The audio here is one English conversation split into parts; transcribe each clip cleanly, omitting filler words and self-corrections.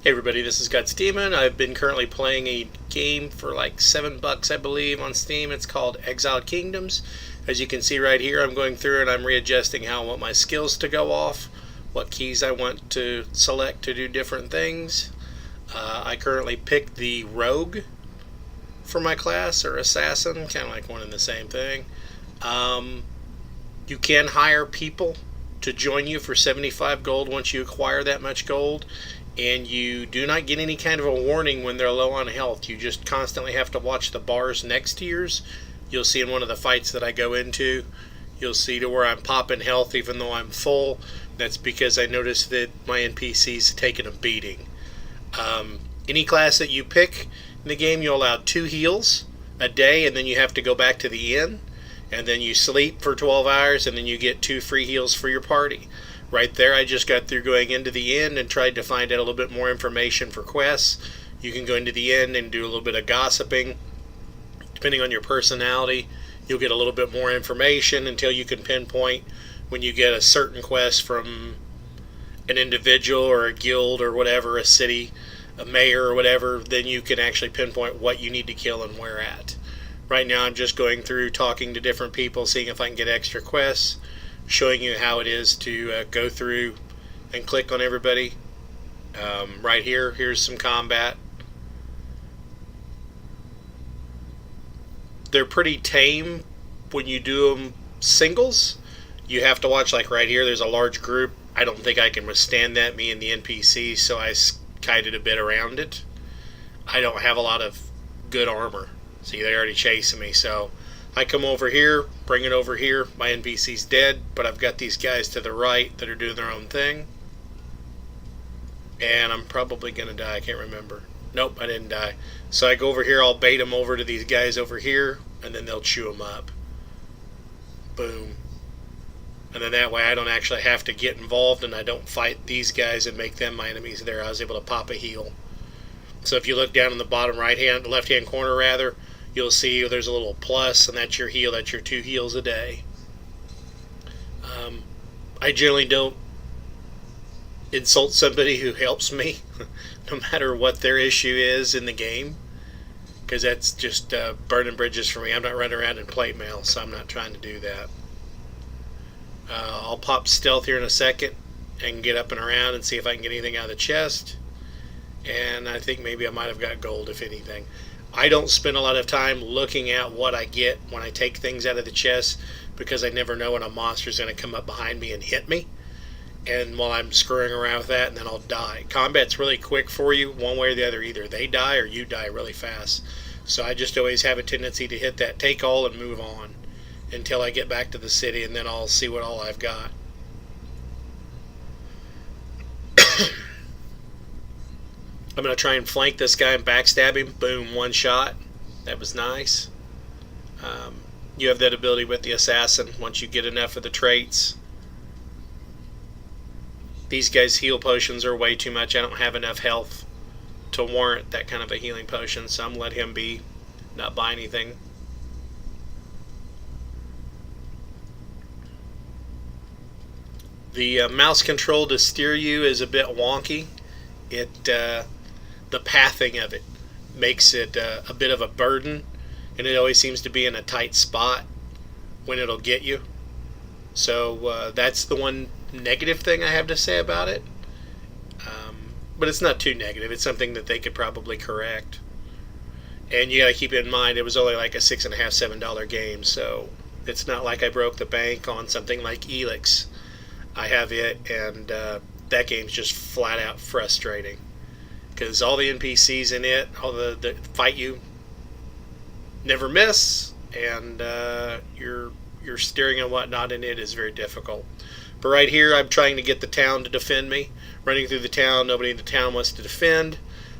Hey everybody, this is Guts Demon. I've been currently playing a game for like $7, I believe, on Steam. It's called Exiled Kingdoms. As you can see right here, I'm going through and I'm readjusting how I want my skills to go off, what keys I want to select to do different things. I currently picked the Rogue for my class, or Assassin, kind of like one and the same thing. You can hire people to join you for 75 gold once you acquire that much gold, and you do not get any kind of a warning when they're low on health. You just constantly have to watch the bars next to yours. You'll see in one of the fights that I go into, you'll see to where I'm popping health even though I'm full. That's because I noticed that my NPC's taking a beating. Any class that you pick in the game, you're allowed 2 heals a day, and then you have to go back to the inn, and then you sleep for 12 hours, and then you get 2 free heals for your party. Right there, I just got through going into the inn and tried to find out a little bit more information for quests. You can go into the inn and do a little bit of gossiping. Depending on your personality, you'll get a little bit more information until you can pinpoint when you get a certain quest from an individual or a guild or whatever, a city, a mayor or whatever, then you can actually pinpoint what you need to kill and where at. Right now I'm just going through talking to different people, seeing if I can get extra quests, showing you how it is to go through and click on everybody. Right here, here's some combat. They're pretty tame when you do them singles. You have to watch, like right here, there's a large group. I don't think I can withstand that, me and the NPC, so I kited a bit around it. I don't have a lot of good armor. See, they're already chasing me, so I come over here, bring it over here. My NPC's dead, but I've got these guys to the right that are doing their own thing. And I'm probably going to die. I can't remember. Nope, I didn't die. So I go over here, I'll bait them over to these guys over here, and then they'll chew them up. Boom. And then that way I don't actually have to get involved, and I don't fight these guys and make them my enemies there. I was able to pop a heal. So if you look down in the bottom left-hand corner rather, you'll see there's a little plus, and that's your heal. That's your 2 heals a day. I generally don't insult somebody who helps me, no matter what their issue is in the game, because that's just burning bridges for me. I'm not running around in plate mail, so I'm not trying to do that. I'll pop stealth here in a second and get up and around and see if I can get anything out of the chest. And I think maybe I might have got gold, if anything. I don't spend a lot of time looking at what I get when I take things out of the chest, because I never know when a monster's going to come up behind me and hit me. And while I'm screwing around with that, and then I'll die. Combat's really quick for you, one way or the other. Either they die or you die really fast. So I just always have a tendency to hit that take all and move on until I get back to the city, and then I'll see what all I've got. I'm going to try and flank this guy and backstab him. Boom, 1 shot. That was nice. You have that ability with the Assassin once you get enough of the traits. These guys' heal potions are way too much. I don't have enough health to warrant that kind of a healing potion, so I'm going to let him be, not buy anything. The mouse control to steer you is a bit wonky. The pathing of it makes it a bit of a burden, and it always seems to be in a tight spot when it'll get you. So that's the one negative thing I have to say about it. But it's not too negative. It's something that they could probably correct. And you got to keep in mind, it was only like a $6.50, $7 game, so it's not like I broke the bank on something like Elix. I have it, and that game's just flat out frustrating, because all the NPCs in it, all the fight you, never miss, and your steering and whatnot in it is very difficult. But right here, I'm trying to get the town to defend me. Running through the town, nobody in the town wants to defend.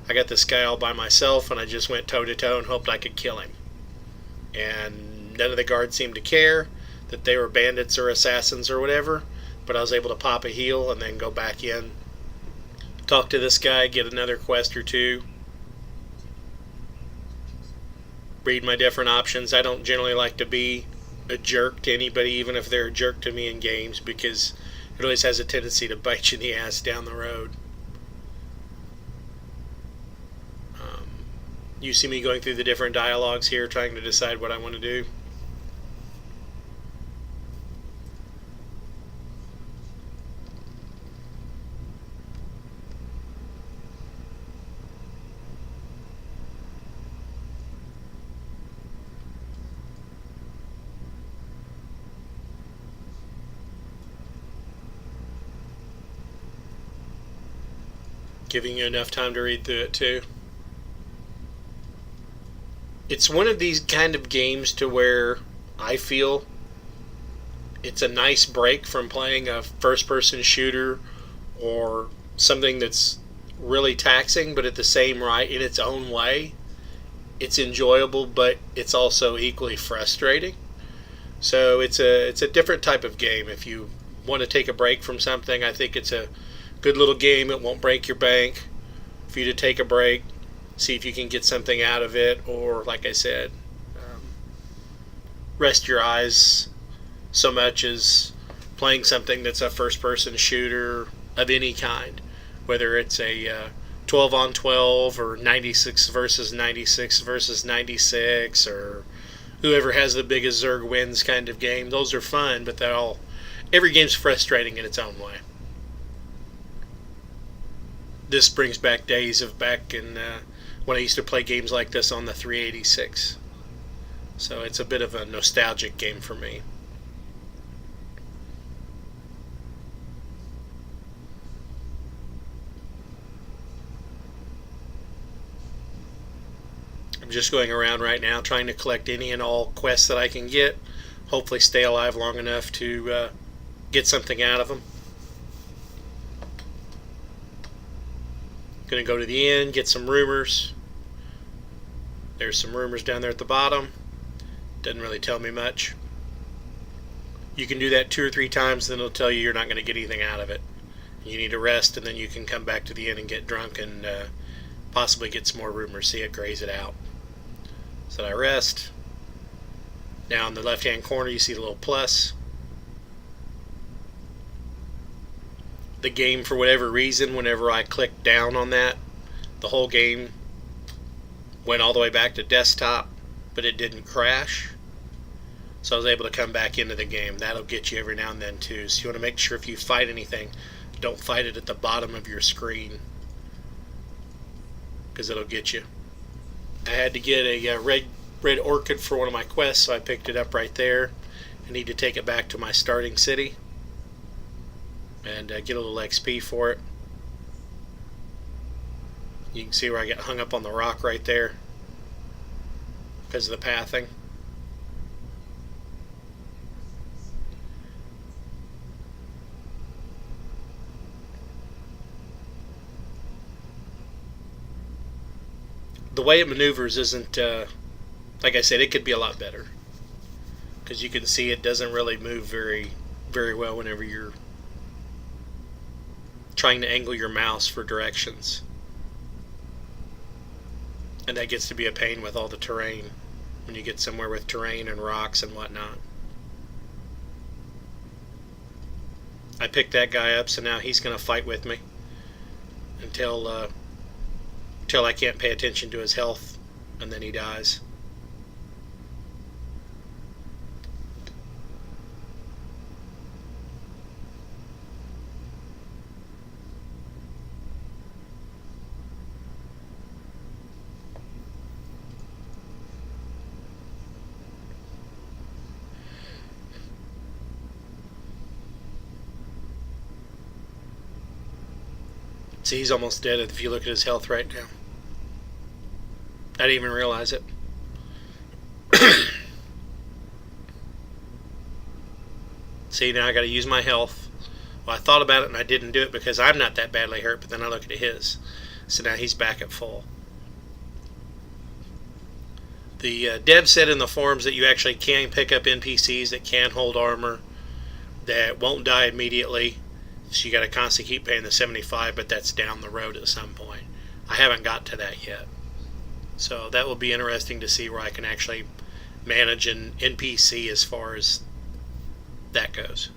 I got this guy all by myself, and I just went toe-to-toe and hoped I could kill him. And none of the guards seemed to care that they were bandits or assassins or whatever, but I was able to pop a heal and then go back in, talk to this guy, get another quest or 2, read my different options. I don't generally like to be a jerk to anybody, even if they're a jerk to me in games, because it always has a tendency to bite you in the ass down the road. You see me going through the different dialogues here, trying to decide what I want to do. Giving you enough time to read through it too. It's one of these kind of games to where I feel it's a nice break from playing a first person shooter or something that's really taxing, but at the same right in its own way. It's enjoyable, but it's also equally frustrating. So it's a different type of game. If you want to take a break from something, I think it's a good little game. It won't break your bank for you to take a break, see if you can get something out of it, or like I said, rest your eyes so much as playing something that's a first-person shooter of any kind, whether it's a 12 on 12 or 96 versus 96 versus 96 or whoever has the biggest Zerg wins kind of game. Those are fun, but every game's frustrating in its own way. This brings back days of back in when I used to play games like this on the 386. So it's a bit of a nostalgic game for me. I'm just going around right now trying to collect any and all quests that I can get. Hopefully stay alive long enough to get something out of them. Going to go to the end, get some rumors. There's some rumors down there at the bottom. Doesn't really tell me much. You can do that 2 or 3 times, then it'll tell you you're not going to get anything out of it. You need to rest, and then you can come back to the end and get drunk and possibly get some more rumors. See it, graze it out. So I rest. Now in the left-hand corner, you see the little plus. The game, for whatever reason, whenever I clicked down on that, the whole game went all the way back to desktop, but it didn't crash. So I was able to come back into the game. That'll get you every now and then too. So you want to make sure if you fight anything, don't fight it at the bottom of your screen, because it'll get you. I had to get a red orchid for one of my quests, so I picked it up right there. I need to take it back to my starting city and get a little XP for it. You can see where I get hung up on the rock right there because of the pathing. The way it maneuvers isn't, like I said, it could be a lot better, because you can see it doesn't really move very well whenever you're trying to angle your mouse for directions. And that gets to be a pain with all the terrain when you get somewhere with terrain and rocks and whatnot. I picked that guy up, so now he's going to fight with me until I can't pay attention to his health, and then he dies. See, he's almost dead if you look at his health right now. I didn't even realize it. See, now I got to use my health. Well, I thought about it and I didn't do it because I'm not that badly hurt, but then I looked at his. So now he's back at full. The dev said in the forums that you actually can pick up NPCs that can hold armor, that won't die immediately. So you got to constantly keep paying the 75, but that's down the road at some point. I haven't got to that yet. So that will be interesting to see where I can actually manage an NPC as far as that goes.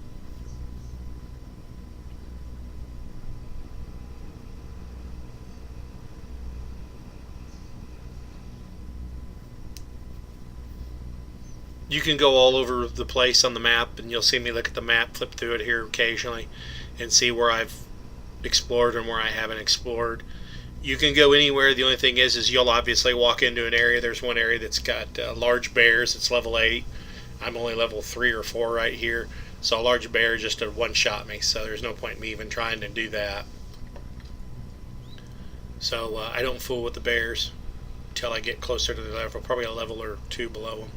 You can go all over the place on the map, and you'll see me look at the map, flip through it here occasionally, and see where I've explored and where I haven't explored. You can go anywhere. The only thing is you'll obviously walk into an area. There's one area that's got large bears. It's level 8. I'm only level 3 or 4 right here. So a large bear just one-shot me. So there's no point in me even trying to do that. So I don't fool with the bears until I get closer to the level, probably a level or 2 below them.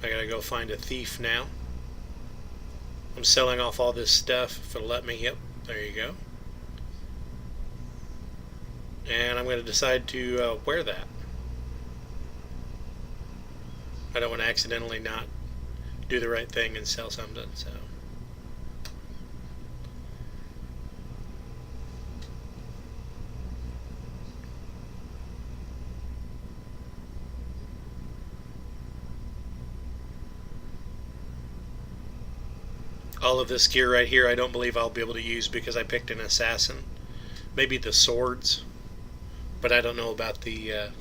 I gotta go find a thief now. I'm selling off all this stuff if it'll let me. Yep, there you go. And I'm going to decide to wear that. I don't want to accidentally not do the right thing and sell something, so. All of this gear right here I don't believe I'll be able to use because I picked an assassin. Maybe the swords, but I don't know about the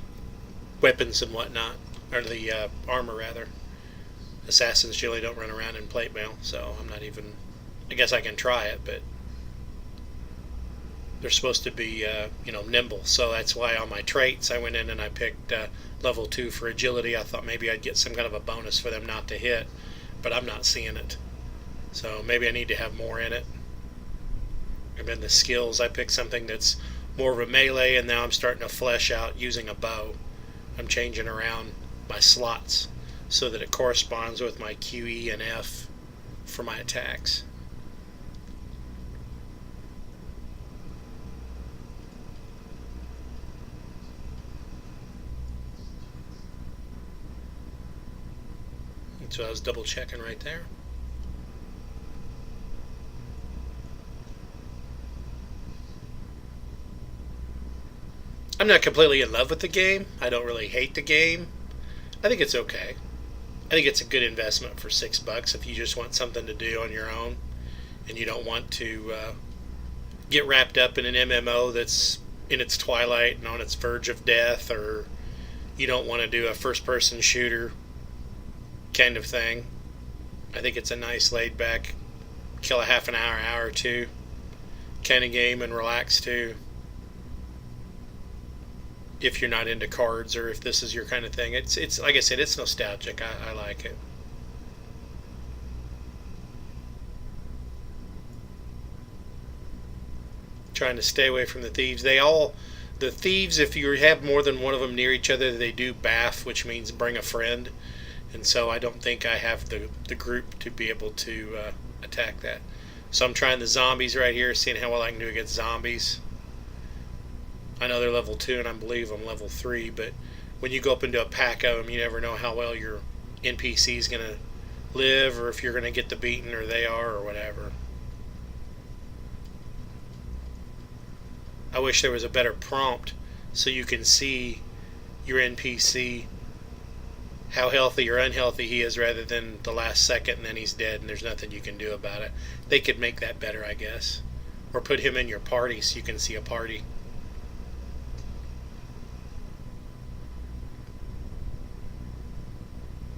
weapons and whatnot, or the armor rather. Assassins generally don't run around in plate mail, so I'm not even, I guess I can try it, but they're supposed to be nimble, so that's why on my traits I went in and I picked level 2 for agility. I thought maybe I'd get some kind of a bonus for them not to hit, but I'm not seeing it. So maybe I need to have more in it. And then the skills, I picked something that's more of a melee, and now I'm starting to flesh out using a bow. I'm changing around my slots so that it corresponds with my Q, E, and F for my attacks. So I was double checking right there. I'm not completely in love with the game. I don't really hate the game. I think it's okay. I think it's a good investment for $6 if you just want something to do on your own and you don't want to get wrapped up in an MMO that's in its twilight and on its verge of death, or you don't want to do a first-person shooter kind of thing. I think it's a nice laid-back, kill a half an hour, hour or two kind of game and relax too. If you're not into cards, or if this is your kind of thing, it's like I said, it's nostalgic. I like it. Trying to stay away from the thieves. The thieves, if you have more than one of them near each other, they do baff, which means bring a friend. And so I don't think I have the group to be able to attack that. So I'm trying the zombies right here, seeing how well I can do against zombies. I know they're level 2 and I believe I'm level 3, but when you go up into a pack of them, you never know how well your NPC is going to live, or if you're going to get the beaten, or they are, or whatever. I wish there was a better prompt so you can see your NPC, how healthy or unhealthy he is, rather than the last second and then he's dead and there's nothing you can do about it. They could make that better, I guess. Or put him in your party so you can see a party.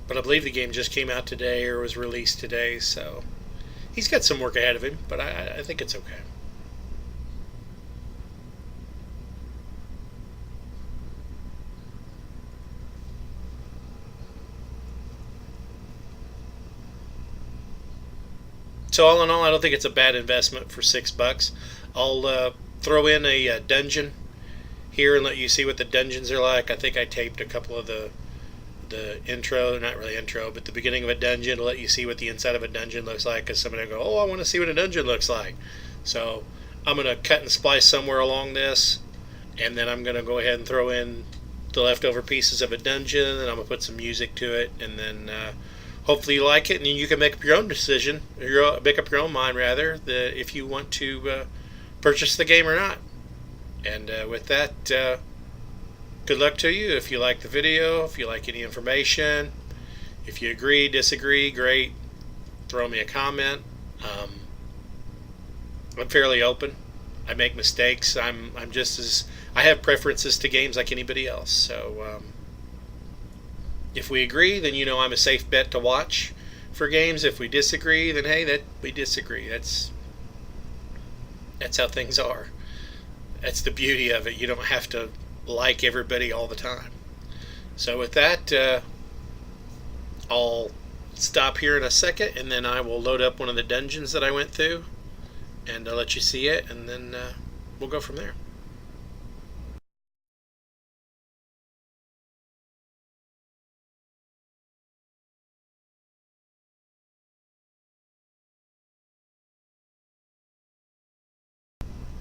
But I believe the game just came out today or was released today, so he's got some work ahead of him, but I think it's okay. So all in all, I don't think it's a bad investment for $6. I'll throw in a dungeon here and let you see what the dungeons are like. I think I taped a couple of the intro, not really intro, but the beginning of a dungeon to let you see what the inside of a dungeon looks like, because somebody will go, oh, I want to see what a dungeon looks like. So I'm going to cut and splice somewhere along this, and then I'm going to go ahead and throw in the leftover pieces of a dungeon, and I'm going to put some music to it, and then hopefully you like it, and you can make up your own decision, or make up your own mind, rather, that if you want to purchase the game or not. And with that, good luck to you. If you like the video, if you like any information, if you agree, disagree, great. Throw me a comment. I'm fairly open. I make mistakes. I'm just as I have preferences to games like anybody else. So if we agree, then I'm a safe bet to watch for games. If we disagree, then hey, that we disagree. That's how things are. That's the beauty of it. You don't have to like everybody all the time. So with that, I'll stop here in a second, and then I will load up one of the dungeons that I went through, and I'll let you see it, and then we'll go from there.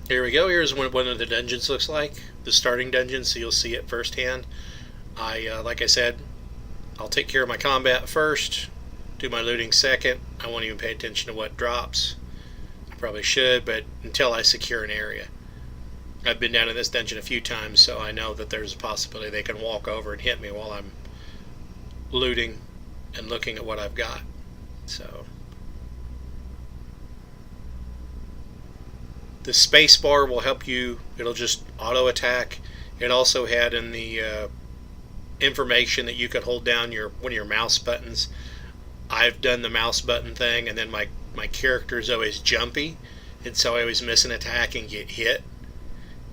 Here we go. Here's what one of the dungeons looks like. The starting dungeon, so you'll see it firsthand. Like I said, I'll take care of my combat first, do my looting second. I won't even pay attention to what drops. I probably should, but until I secure an area. I've been down in this dungeon a few times, so I know that there's a possibility they can walk over and hit me while I'm looting and looking at what I've got. So the space bar will help you. It'll just auto attack. It also had in the information that you could hold down one of your mouse buttons. I've done the mouse button thing, and then my character is always jumpy, and so I always miss an attack and get hit.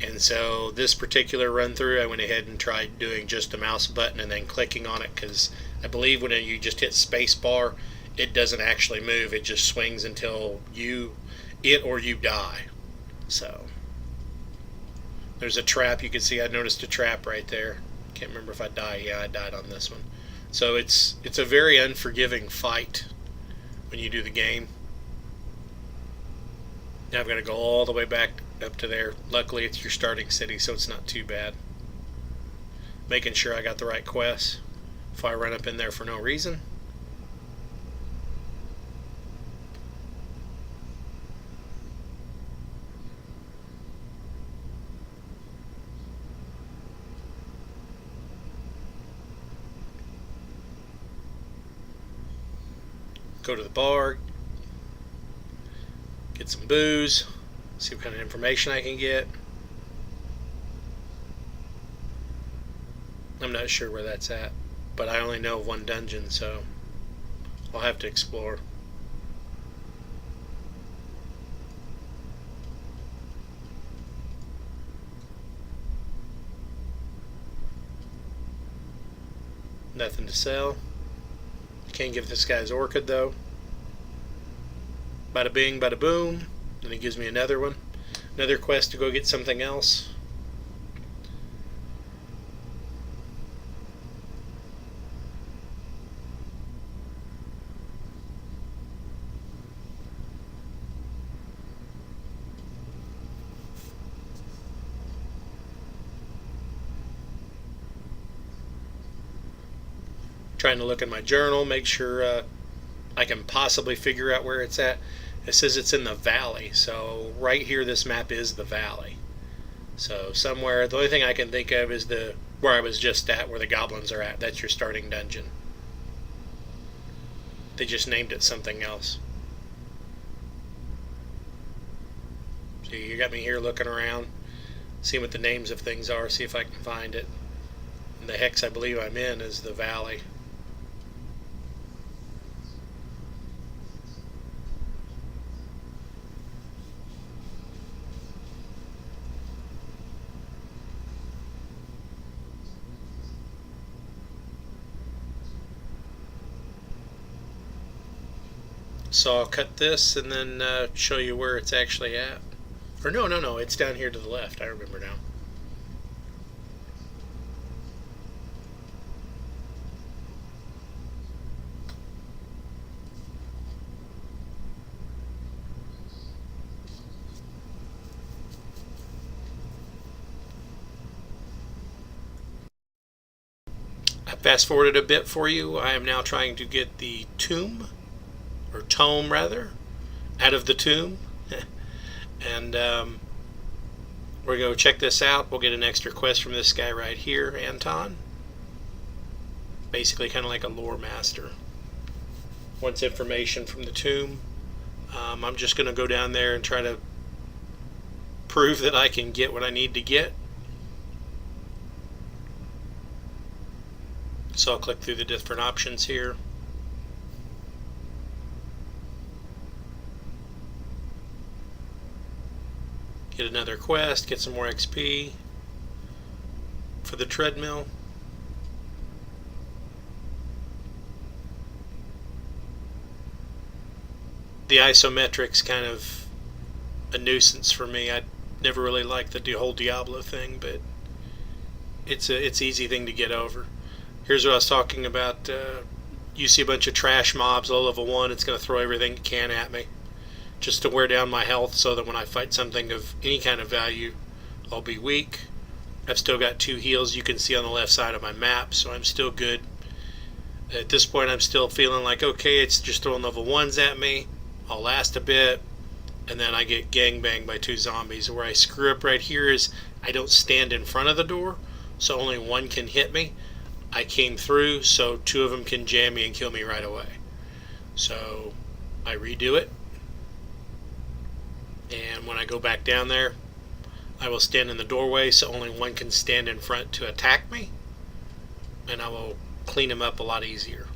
And so this particular run through, I went ahead and tried doing just the mouse button and then clicking on it, because I believe when you just hit space bar, it doesn't actually move. It just swings until it or you die. So there's a trap. You can see I noticed a trap right there. Can't remember if I died. Yeah, I died on this one. So it's a very unforgiving fight when you do the game. Now I'm going to go all the way back up to there. Luckily it's your starting city, so it's not too bad. Making sure I got the right quests if I run up in there for no reason. Go to the bar, get some booze, see what kind of information I can get. I'm not sure where that's at, but I only know one dungeon, so I'll have to explore. Nothing to sell. Can't give this guy's orchid though. Bada bing, bada boom. Then he gives me another one. Another quest to go get something else. Trying to look in my journal, make sure I can possibly figure out where it's at. It says it's in the valley, so right here this map is the valley. So somewhere, the only thing I can think of is where I was just at, where the goblins are at. That's your starting dungeon. They just named it something else. See, you got me here looking around, seeing what the names of things are, see if I can find it. And the hex I believe I'm in is the valley. So I'll cut this and then show you where it's actually at. Or no, it's down here to the left. I remember now. I fast forwarded a bit for you. I am now trying to get the tomb, or tome rather, out of the tomb. And we're going to check this out. We'll get an extra quest from this guy right here, Anton. Basically kind of like a lore master. Wants information from the tomb. I'm just going to go down there and try to prove that I can get what I need to get. So I'll click through the different options here. Get another quest, get some more XP for the treadmill. The isometric's kind of a nuisance for me. I never really liked the whole Diablo thing, but it's an easy thing to get over. Here's what I was talking about. You see a bunch of trash mobs, low level 1, it's going to throw everything it can at me just to wear down my health so that when I fight something of any kind of value, I'll be weak. I've still got 2 heals you can see on the left side of my map, so I'm still good. At this point, I'm still feeling like, okay, it's just throwing level 1s at me. I'll last a bit, and then I get gangbanged by 2 zombies. Where I screw up right here is I don't stand in front of the door, so only 1 can hit me. I came through, so 2 of them can jam me and kill me right away. So I redo it, and when I go back down there, I will stand in the doorway so only 1 can stand in front to attack me, and I will clean him up a lot easier.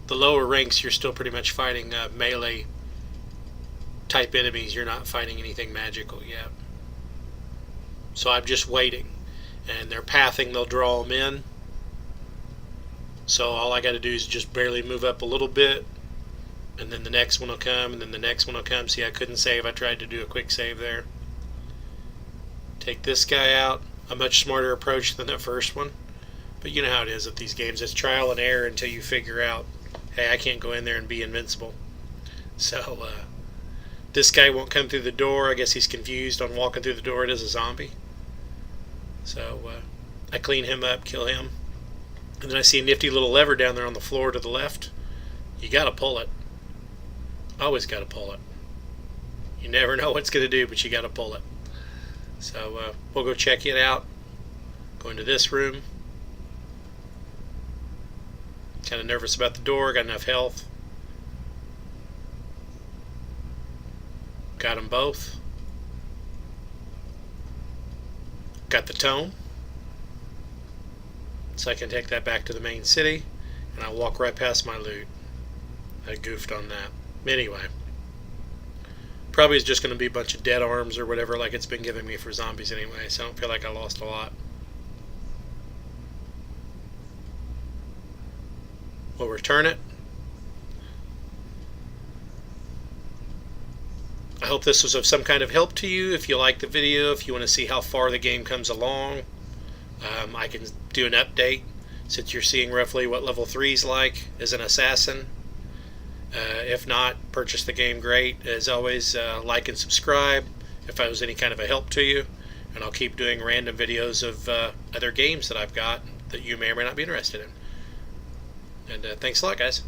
The lower ranks, you're still pretty much fighting melee type enemies. You're not fighting anything magical yet. So I'm just waiting. And they're pathing, they'll draw them in. So all I got to do is just barely move up a little bit, and then the next one will come, and then the next one will come. See, I couldn't save. I tried to do a quick save there. Take this guy out. A much smarter approach than the first one. But you know how it is with these games. It's trial and error until you figure out, hey, I can't go in there and be invincible. So this guy won't come through the door. I guess he's confused on walking through the door. It is a zombie. So I clean him up, kill him. And then I see a nifty little lever down there on the floor to the left. You got to pull it. Always got to pull it. You never know what it's going to do, but you got to pull it. So we'll go check it out. Go into this room. Kind of nervous about the door. Got enough health. Got them both. Got the tome. So I can take that back to the main city. And I'll walk right past my loot. I goofed on that. Anyway. Probably is just going to be a bunch of dead arms or whatever like it's been giving me for zombies anyway. So I don't feel like I lost a lot. We'll return it. I hope this was of some kind of help to you. If you like the video, if you want to see how far the game comes along, I can do an update since you're seeing roughly what level 3 is like as an assassin. If not, purchase the game. Great. As always, like and subscribe if I was any kind of a help to you. And I'll keep doing random videos of other games that I've got that you may or may not be interested in. And thanks a lot, guys.